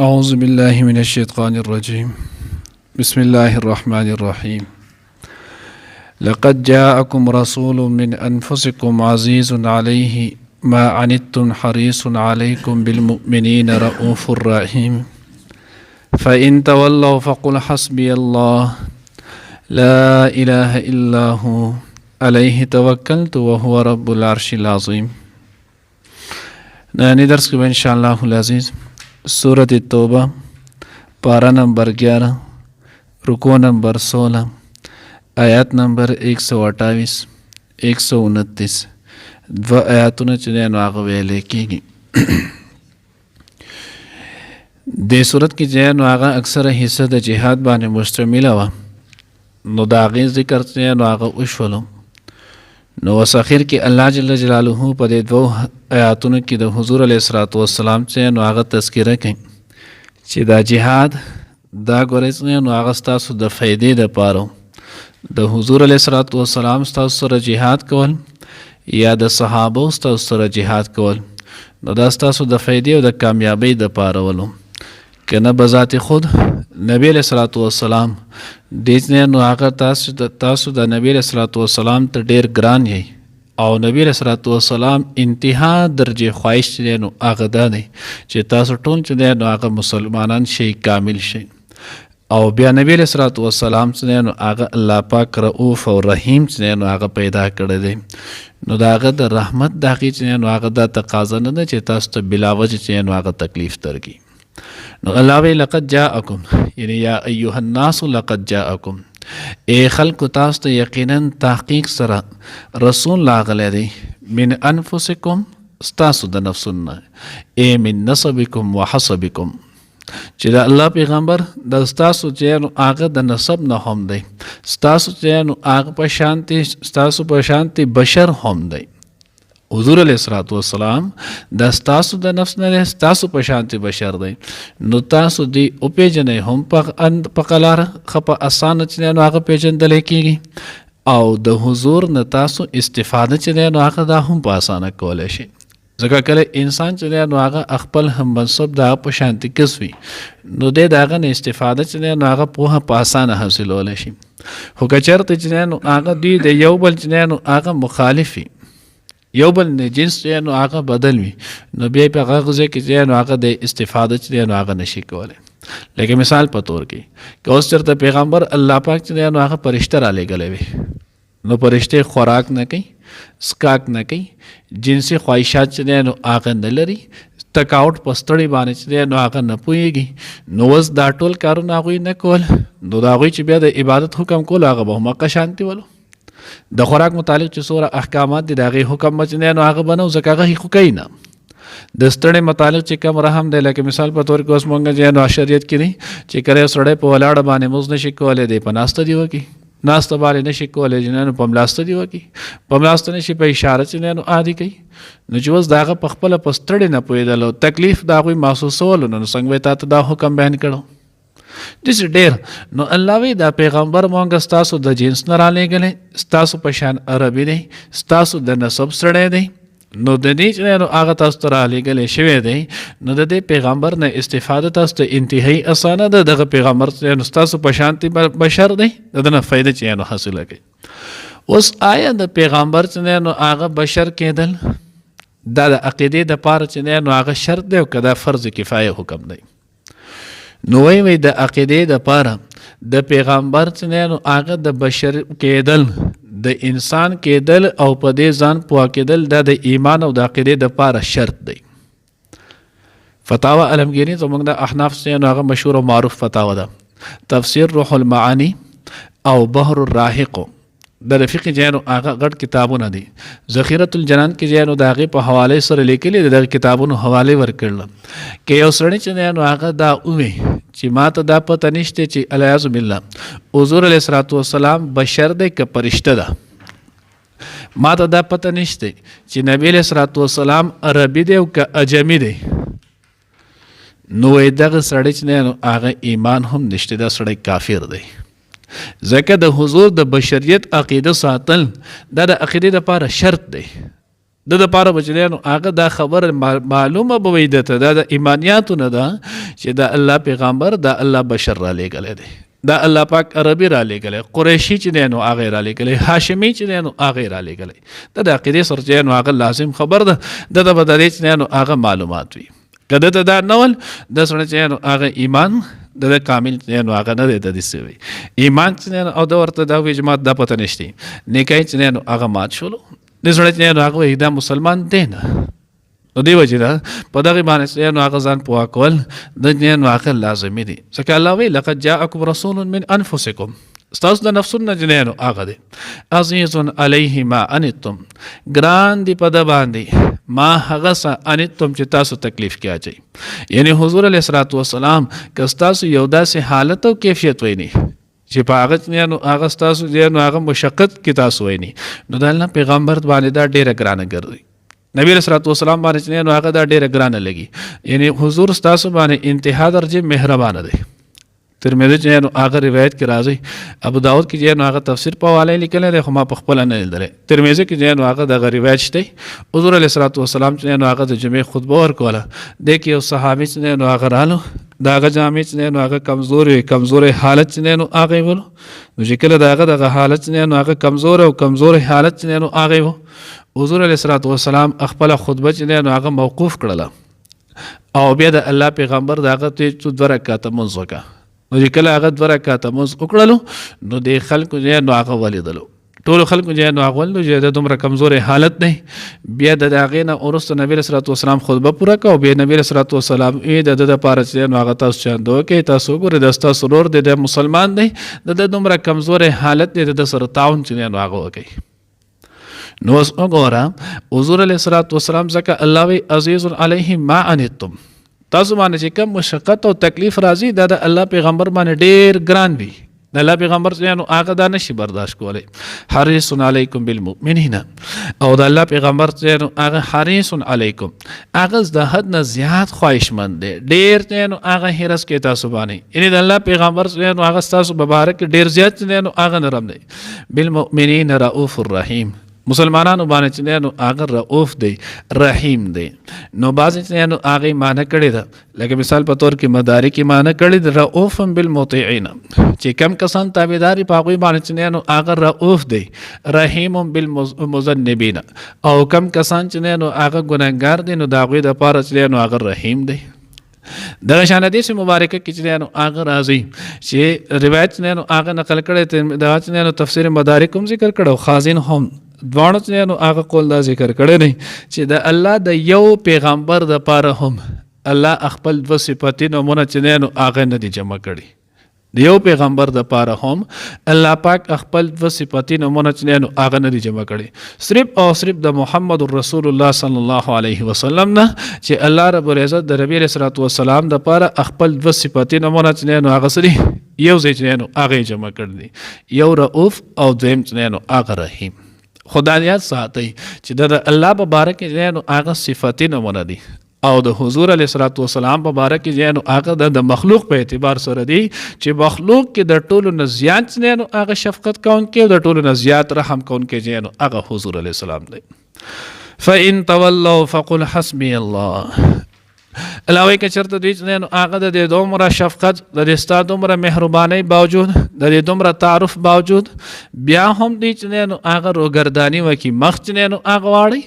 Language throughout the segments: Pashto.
أعوذ بالله من الشيطان الرجيم بسم الله الرحمن الرحيم لقد جاءكم رسول من أنفسكم عزيز عليه ما عنتم حريص عليكم بالمؤمنين رؤوف رحيم فإن تولوا فقل حسبي الله لا إله إلا هو عليه توكلت وهو رب العرش العظيم. نانی درس کے ان شاء اللہ العزیز سورۃ توبہ پارہ نمبر 11 رکوع نمبر 16 آیات نمبر 128 129 دو آیاتونه چې نو هغه ویلې کېږي. دې صورت کې چې نو هغه اکثره حصہ د جهاد باندې مشتمله وه، نو د هغې ذکر چې نو هغه وشولو. نو وساخر کې الله جل جلاله په دې دوه آیاتونو کې د حضور علیه الصلاۃ والسلام چې نو هغه تذکره کوي چې دا جهاد دا ګورئ نو هغه ستاسو د فایدې دپاره د حضور علیه الصلاۃ والسلام ستاسو سره جهاد کول یا د صحابه ستاسو سره جهاد کول، نو دا ستاسو د فایدې او د کامیابۍ دپاره ولو. که نه بذات خود نبی علیہ الصلوۃ والسلام دیجنه نو هغه تاسو د نبی علیہ الصلوۃ والسلام ته ډیر ګران یې، او نبی علیہ الصلوۃ والسلام انتها درجه خواهش دی نو هغه ده چې تاسو ټول چې دی نو هغه مسلمانان شي، کامل شي. او بیا نبی علیہ الصلوۃ والسلام چې نو هغه الله پاک رؤوف او رحیم چې نو هغه پیدا کړی دی، نو دا هغه د رحمت د هغې چې نو هغه دا تقاضا نه ده چې تاسو ته بلا وجه چې نو هغه تکلیف درکړي. نو الله وی لقد جاءکم، یعنی یا ایها الناس لقد جاءکم، ای خلق تاسو ته یقینا تحقیق سره رسول راغلی دی، من انفسکم ستاسو د نفسونه، ای من نسبکم وحسبکم، چې د الله پیغمبر د ستاسو چې نو هغه د نسب نه هم دی، ستاسو چې نو هغه په شانتي ستاسو په شانتي بشر هم دی. حضور علیہ الصلوۃ والسلام دا ستاسو د نفس نه ستاسو په شانتي بشر دی، نو تاسو دی او پیژنئ هم په قلاره په اسانه چې نو هغه پیژندلی کېږي، او د حضور نه تاسو استفاده چې نو هغه دا هم په اسانه کولی شي. ځکه کله انسان چې نو هغه خپل هم منصب د هغه په شانتي کس وي، نو دی د هغه نه استفاده چې نو هغه پوهه په اسانه حاصلولی شي. خو که چېرته چې نو هغه دوی د یو بل چې نو هغه مخالف وي، یو بل نه جنس چې نو هغه بدل وي، نو بیا په هغه ځای کې چې نو هغه د استفاده چې نو هغه نشي کولی. لکه مثال په طور کې که اوس چېرته پیغمبر الله پاک چې نو هغه فرشته رالیږلی وي، نو فرشتې خوراک نه کوي، سکاک نه کوي، جنسي خواهشات چې نو هغه نه لري، تکاوټ په ستړي باندې چې نو هغه نه پوهېږي، نو اوس دا ټول کارونه هغوی نه کول، نو د هغوی چې بیا د عبادت حکم کول هغه به هماغه شانتي ولو. د خوراک متعلق چې څومره احکامات دي د هغې حکم به چې نو هغه به نه و، ځکه هغه خو کوي نه. د ستړي متعلق چې کم رحم دی، لکه مثال په طور کې اوس مونږ چې نو شریعت کې دی چې کله یو سړی په ولاړه باندې مونځ نشي کولی، دی په ناسته دي وکړي، ناسته باندې نشي کولی چې نو په ملاسته دي وکړي، په ملاسته نشي په اشاره چې نو عادي کوي، نو چې اوس د هغه په خپله په ستړي نه پوهېدلو تکلیف د هغوی محسوسولو، نو څنګه به تا ته دا حکم بیان کړو. داسې ډېر. نو الله وی دا پیغمبر مونږ ستاسو د جنس نه رالیږلی، ستاسو په شان عربي دی، ستاسو د نسب سړی دی، نو د دې چې نو هغه تاسو ته رالیږلی شوی دی، نو د دې پیغمبر نه استفاده تاسو ته انتهایي اسانه ده. دغه پیغمبر نو ستاسو په شانتي بشر دی، د ده نه فایده چې نو حاصله کوي. اوس آیا د پیغمبر چې نو هغه بشر کېدل دا د عقیدې دپاره چې نو هغه شرط دی او که دا فرض کفایه حکم دی؟ نو وی د عقیدې دپاره د پیغمبر چې نو هغه د بشر کېدل، د انسان کېدل او په دې ځان پوه کېدل، دا د ایمان او د عقیدې دپاره شرط دی. فتاوه علمگیری زموږ د احناف چې نو هغه مشهور او معروف فتاوه ده، تفسیر روح المعانی او بحر الراحق د رفیق جانو هغه غټ کتابونه دي. ذخیرة الجنان کې جانو د هغې په حوالې سره لیکلي د دغه کتابونو حوالې ورکړله. که یو سړی چې نو هغه دا ووایي چې ما ته دا پته نشته چې الیاذ بالله حضور علیه الصلوۃ والسلام بشر دی که فرشته ده، ما ته دا پته نشته چې نبی علیه الصلوۃ والسلام عربي دی او که اجمي دی، نو دغه سړی چې نو هغه ایمان هم نشته، دا سړی کافر دی. ځکه د حضور د بشریت عقیده ساتل دا د عقیدې دپاره شرط دی، د لپاره بچنه هغه دا خبر معلومه به وي دته دا د ایمانیاتو نه ده چې دا الله پیغمبر دا الله بشر را لېږلی دی، دا الله پاک عربي را لېږلی، قریشي چې دی نو هغه را لېږلی، هاشمي چې دی نو هغه را لېږلی. دا د عقیدې سره چې نو هغه لازم خبر ده دته به د دې چې نو هغه معلومات وي. که دته دا نه ول د سړی چې نو هغه ایمان د کامل نو هغه نه دی د دې سوی ایمان چې نو او د ورته دا وی جماعت دا پته نشته نیکای چې نو هغه مات شولو د سړی چې نو هغه دا مسلمان دی نه. نو دی وجه دا په دغه باندې چې نو هغه ځان پوه کول د نو هغه لازمي دي. ځکه الله وی لقد جاءکم رسول من انفسکم، ستاسو د نفسونو جنینو هغه دی عزیز علیه ما انتم، ګران دی په د باندې ما هغه څه انتم چې تاسو تکلیف کې اچي. یعنی حضور علیه الصلاۃ والسلام که تاسو یو داسې حالت او کیفیت ویني چې په هغه نو هغه تاسو نو هغه مشقت کې تاسو ویني نو د الله پیغمبر باندې دا ډیره ګرانه ګرځي. نبی علیہ الصلوۃ والسلام باندې نو هغه دا ډیره ګرانه لګي. یعنی حضور تاسو باندې انتها درجه مهربانه دی. ترمذی چې نو هغه روایت کې راځي، ابو داود کې چې نو هغه تفسیر په حواله لیکل دی خو ما په خپل نه لیدل. ترمذی کې چې نو هغه د روایت شته حضور علیه الصلوۃ والسلام چې نو هغه د جمعې خطبه ورکوله د کې یو صحابي چې نو هغه رالو دا هغه جامع چې نو هغه کمزوري حالت چې نو هغه ولو نو چې کله دا هغه حالت چې نو هغه کمزوري حالت چې نو هغه وو حضور علیه الصلوۃ والسلام خپل خطبه چې نو هغه موقوف کړله او بیا د الله پیغمبر داغه ته 2 رکعات منځ وکړه. نو چې کله هغه 2 رکعات منځ وکړلو نو د خلکو چې نو هغه ولیدلو ټول خلکو چې نو هغه ولنو چې د دومره کمزوري حالت دی. بیا د هغې نه وروسته نبی علیه الصلوۃ والسلام خطبه پوره کړه او بیا نبی علیه الصلوۃ والسلام د ده دپاره چې نو هغه تاسو چاندو کې تاسو وګورئ د ستاسو ورور دی د مسلمان دی د دومره کمزوري حالت دی د سره تعاون چې نو هغه وکړي. نو اوس وګوره حضور علیه الصلوۃ والسلام ځکه الله وی عزیز علیه ما انتم، تاسو باندې چې کوم مشقت او تکلیف راځي دا د الله پیغمبر باندې ډیر ګران وي. د الله پیغمبر نو هغه دا نشي برداشت کولی. حریص علیکم بالمؤمنین، او د الله پیغمبر نو هغه حریص علیکم هغه د حد نه زیات خواهشمند دی، ډیر نو هغه حرص کوي تاسو باندې. یعنی د الله پیغمبر نو هغه تاسو مبارک ډیر زیات نو هغه نرم دی. بالمؤمنین رؤوف الرحیم، مسلمانانو باندې چې نو هغه رؤوف دی رحیم دی. نو بعضې چې نو هغې معنی کړې ده لکه مثال په طور کې مدارک کې معنی کړې ده رؤوف بالمطیعین، چې کم کسان تابعداري په هغوی باندې چې نو هغه رؤوف دی. رحیم بالمذنبین، او کم کسان چې نو هغه ګناهګار دی نو د هغوی دپاره چې نو هغه رحیم دی. دغه شان حدیث مبارکه کې چې نو هغه راځي چې روایت نو هغه نقل کړی دغه چې نو تفسیر مدارک هم ذکر کړو، خازن هم دواړو چې نو هغه قول دا ذکر کړی دی چې د الله د یو پیغمبر دپاره هم الله خپل 2 صفتي نومونه چې نو هغه نه دي جمع کړي. د یو پیغمبر دپاره هم الله پاک خپل 2 صفتي نومونه چې نو هغه نه دي جمع کړي. صرف او صرف د محمد رسول الله صلی الله علیه وسلم نه چې الله رب العزت د نبی علیه الصلوۃ والسلام دپاره خپل 2 صفتي نومونه چې نو هغه سری یو ځای چې نو هغه جمع کړي، یو رؤوف او دویم چې نو هغه رحیم. خدای یاد ساتي چې د الله په باره کې نو هغه صفاتي نمونه دي او د حضور علیه الصلوۃ والسلام په باره کې نو هغه د مخلوق په اعتبار سره دي چې مخلوق کې د ټولو نه زیات نو هغه شفقت کوونکی او د ټولو نه زیات رحم کوونکی نو هغه حضور علیه السلام دی. فإن تولوا فقل حسبي الله، علاوه که چرته دوی نو هغه د دومره شفقت د ستا دومره مهربانۍ باوجود د دې دومره تعارف باوجود بیا هم دوی چې نو هغه روګرداني وکړي مخ چې نو هغه واړی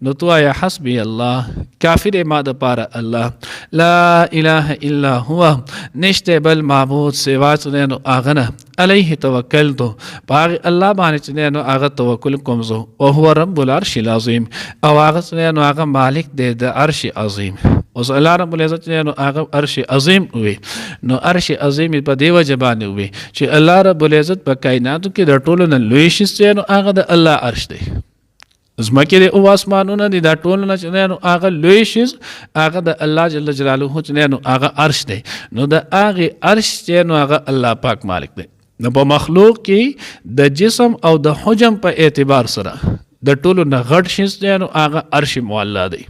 نو تو وایه حسبي الله، کافي دی ما دپاره الله، لا اله الا هو، نشته بل معبود سوا چې نو هغه نه، علیه توکلتو، په هغې الله باندې چې نو هغه توکل کوم زه، وهو رب العرش العظیم، او هغه چې نو هغه مالک دی د عرش عظیم. اوس الله رب العزت نو هغه عرش عظیم وي نو عرش عظیم په دې وجه باندې وي چې الله رب العزت په کائناتو کې د ټولو نه لوی شي نو هغه د الله عرش دی. زمکې د او اسمانونه دي دا ټول نه چې نو هغه لوی شي هغه د الله جل جلاله چې نو هغه عرش دی. نو د هغه عرش چې نو هغه الله پاک مالک دی. نو په مخلوق کې د جسم او د حجم په اعتبار سره د ټولو نه غټ شي نو هغه عرش مولا دی.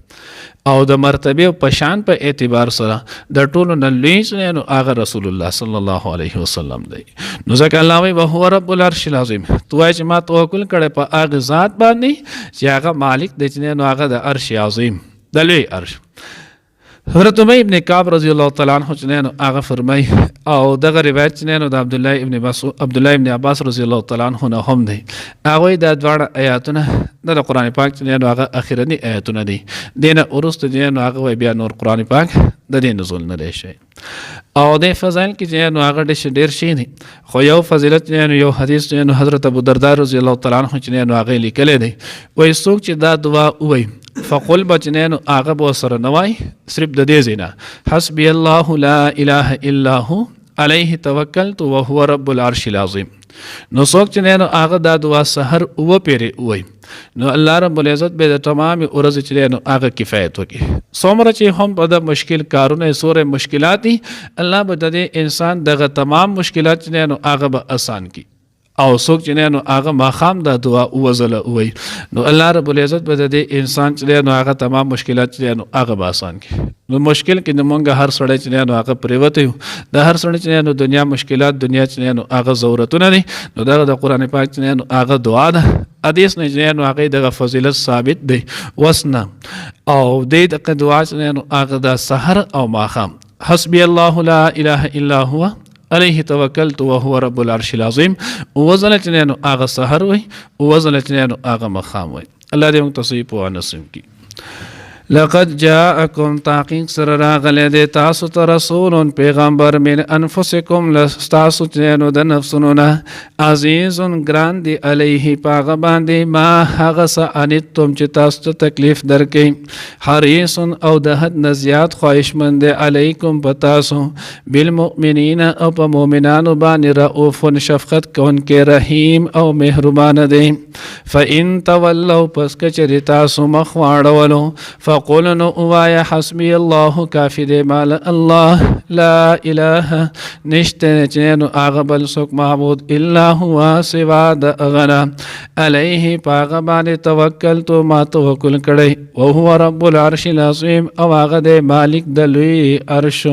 او د مرتبه او پشان په اعتبار سره د ټولو نه لوی چې نو هغه رسول الله صلی الله علیه وسلم دی. نو ځکه الله وی وهو رب العرش العظیم، تو وایي چې ما توکل کړی په هغه ذات باندې چې هغه مالک دی چې نو هغه د عرش عظیم د لوی عرش. حضرت ابی ابن کعب رضی الله تعالی عنہ چې نو هغه فرمای او دغه روایت چې نو د عبد الله ابن عباس رضی الله تعالی عنہ نه هم دی. هغه د دواړه آیاتونه د قرآن پاک چې نو هغه اخیرنی آیاتونه دي، دینه ورسته چې نو هغه بیا نور قرآن پاک د دې نزول نه دی شي. او د فضایل کې چې نو هغه ډېر شي دي، خو یو فضیلت نو یو حدیث نو حضرت ابو درداء رضی الله تعالی عنہ چې نو هغه لیکلی دی، وایي څوک چې دا دعا وایي فقل بچنینو هغه به سره نوای صرف د دې زینا حسبی الله لا اله الا هو علیه توکلت وهو رب العرش العظیم. نو څوک چې نو هغه دا دعا سحر او پیری وای نو الله رب العزت به د تمام ورځ چې نو هغه کفایت وکي. څومره چې هم په د مشکل کارونه سورې مشکلات دي، الله به د انسان دغه تمام مشکلات چې نو هغه به آسان کی. او څوک چې نو هغه ماخام دا دعا وزله وای نو الله رب العزت به د انسان چې نو هغه تمام مشکلات چې نو هغه به آسان کی. نو مشکل کې مونږ هر سړی چې نو هغه پریوته یو، د هر سړی چې نو دنیا مشکلات دنیا چې نو هغه ضرورتونه دي، نو دغه د قرآن پاک چې نو هغه دعا ده. حدیث نه چې نو هغه دغه فضیلت ثابت دی وسنه او د دعا چې نو هغه د سحر او ماخام حسبی الله لا اله الا هو علیه توکلت وهو رب العرش العظیم وزل چې نو هغه سحر وای وزل چې نو هغه مخام وای. الله دې موږ تصیب او نصیب کی. لقد جاءکم تحقیق سره راغلی دی تاسو ته رسول پیغمبر من انفسکم لستاسو چې نو د نفسونو نه عزیز ګران دی علیه پاغه باندې ما هغه څه انتم چې تاسو ته تکلیف درکې حریص او د حد نه زیات خواهشمند علیکم په تاسو بالمؤمنین او په مؤمنانو باندې رؤوف شفقت کوونکی رحیم او مهربان دی. فإن تولوا پس کچری تاسو مخ واړولو فقل نو اوایا حسبی الله کافی دی مال الله لا اله نشته چې نو هغه بل څوک معبود الا هو سوا د غنا علیه پاغه باندې توکلت ما توکل کړی او هو رب العرش العظیم او هغه د مالک د لوی عرش.